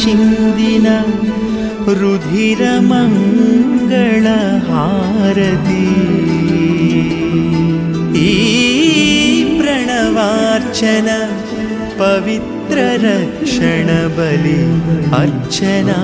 చిందిన రుధిర మంగళ హారతి ఈ ప్రణవార్చన పవిత్ర రక్షణ బలి అర్చనా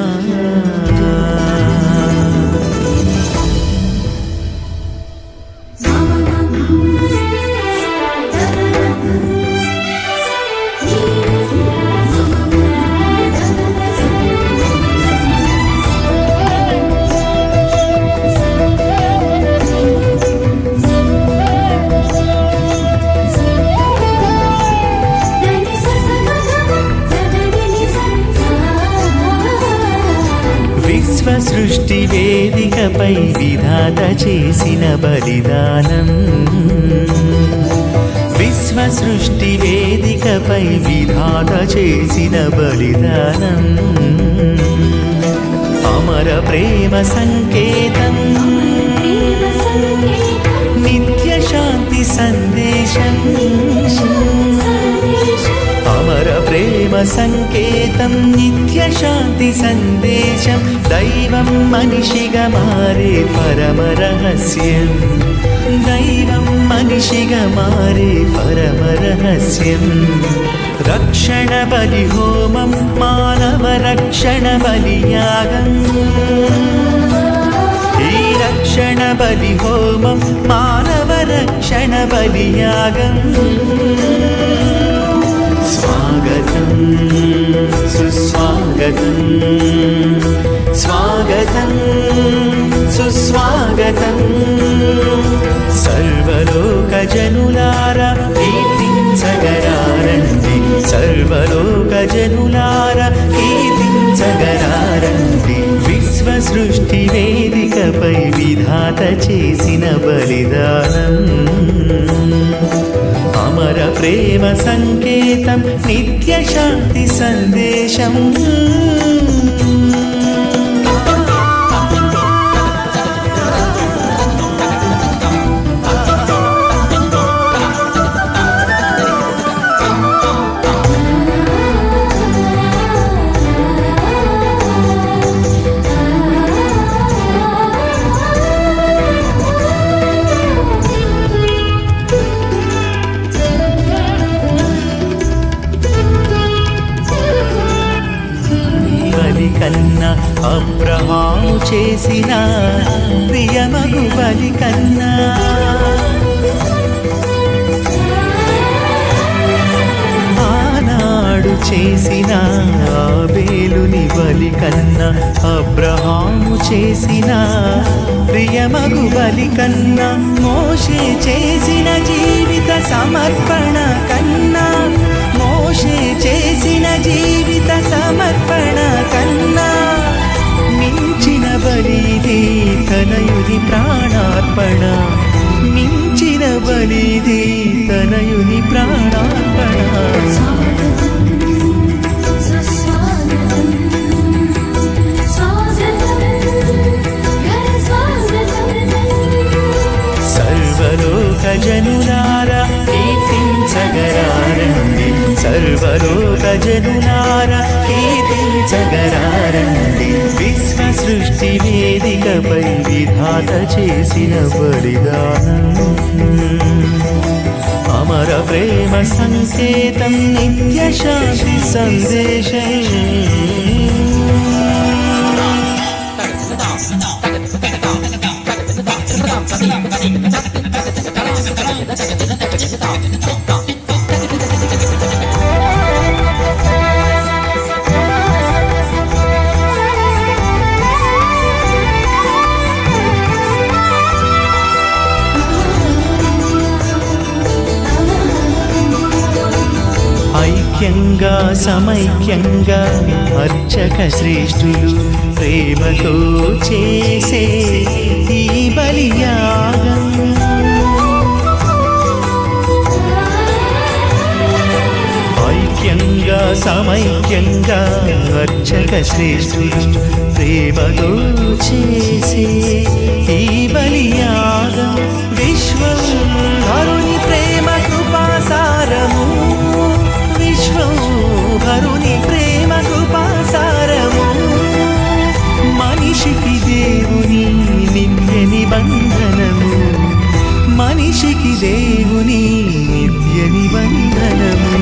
సృష్టి వేదికపై విధాత చేసిన బలిదానం విశ్వ సృష్టి వేదికపై విధాత చేసిన బలిదానం అమర ప్రేమ సంకేతం నిత్య శాంతి సందేశం అమర ప్రేమ సంకేతం నిత్య శాంతి సందేశం దైవం మనిషిగా మారే పరమ రహస్యం దైవం మనిషిగా మారే పరమ రహస్యం రక్షణ బలి హోమం మానవ రక్షణ బలియాగం ఈ రక్షణ బలి హోమం మానవ రక్షణ బలియాగం స్వాగతం సుస్వాగతం స్వాగతం సుస్వాగతం సర్వలోక జనులారా కీర్తించగరారండి సర్వలోక జనులారా కీర్తించగరారండి విశ్వ సృష్టి వేదికపై విధాత చేసిన బలిదానం అమర ప్రేమ సంకేతం నిత్య శాంతి సందేశం కన్నా అబ్రహాము చేసిన ప్రియమగు బలి కన్నా ఆనాడు చేసిన ఆబేలుని బలి కన్నా అబ్రహాము చేసిన ప్రియమగు బలి కన్నా మోషే చేసిన జీవిత సమర్పణ కన్నా మోషే చేసిన జీవిత సమర్పణ కన్నా మించిన బలిది తనయుని ప్రాణార్పణ మించిన బలిది తనయుని ప్రాణార్పణ సర్వలోక జనులారా కీర్తించగరారండి సర్వలోక జనులారా కీర్తించగరారండి విశ్వ సృష్టి వేదికపై విధాత చేసిన బలిదానం అమర ప్రేమ సంకేతం నిత్య శాంతి సందేశం ఐక్యంగా సమైక్యంగా అర్చక శ్రేష్ఠులు ప్రేమతో చేసే ఈ బలియాగం ఐక్యంగా సమైక్యంగా అర్చక శ్రేష్ఠులు ప్రేమతో చేసే ఈ బలియాగం విశ్వం హరుని ప్రేమ కృపాసారము విశ్వం హరుని ప్రేమ కృపాసారము మనిషికి దేవుని నిత్య నిబంధనము.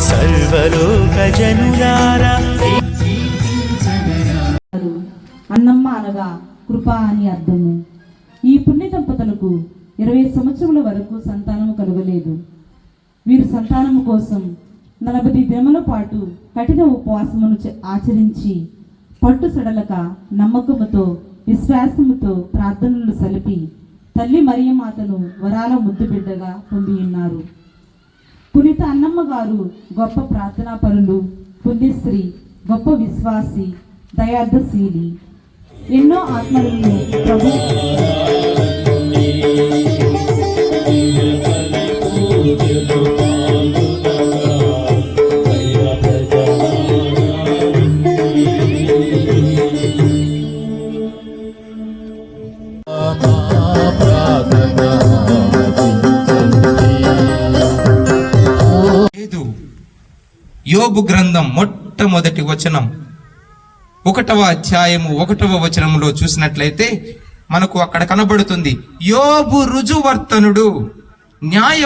సర్వలోక జనులారా, అన్నమ్మ అనగా కృప అని అర్థము. ఈ పుణ్య దంపతులకు 20 సంవత్సరముల వరకు సంతానము కలుగలేదు. వీరు సంతానము కోసం 40 దినముల పాటు కఠిన ఉపవాసమును ఆచరించి పట్టు సడలక నమ్మకముతో విశ్వాసముతో ప్రార్థనలు సలిపి తల్లి మరియమాతను వరాల ముద్దు బిడ్డగా పొంది ఉన్నారు. పునీత అన్నమ్మ గారు గొప్ప ప్రార్థనా పరులు, పుణ్యశ్రీ, గొప్ప విశ్వాసి, దయార్థశీలి. ఎన్నో ఆత్మలను ప్రభు యోబు గ్రంథం మొట్టమొదటి వచనం 1వ అధ్యాయము 1వ వచనంలో చూసినట్లయితే మనకు అక్కడ కనబడుతుంది, యోబు రుజువర్తనుడు, న్యాయ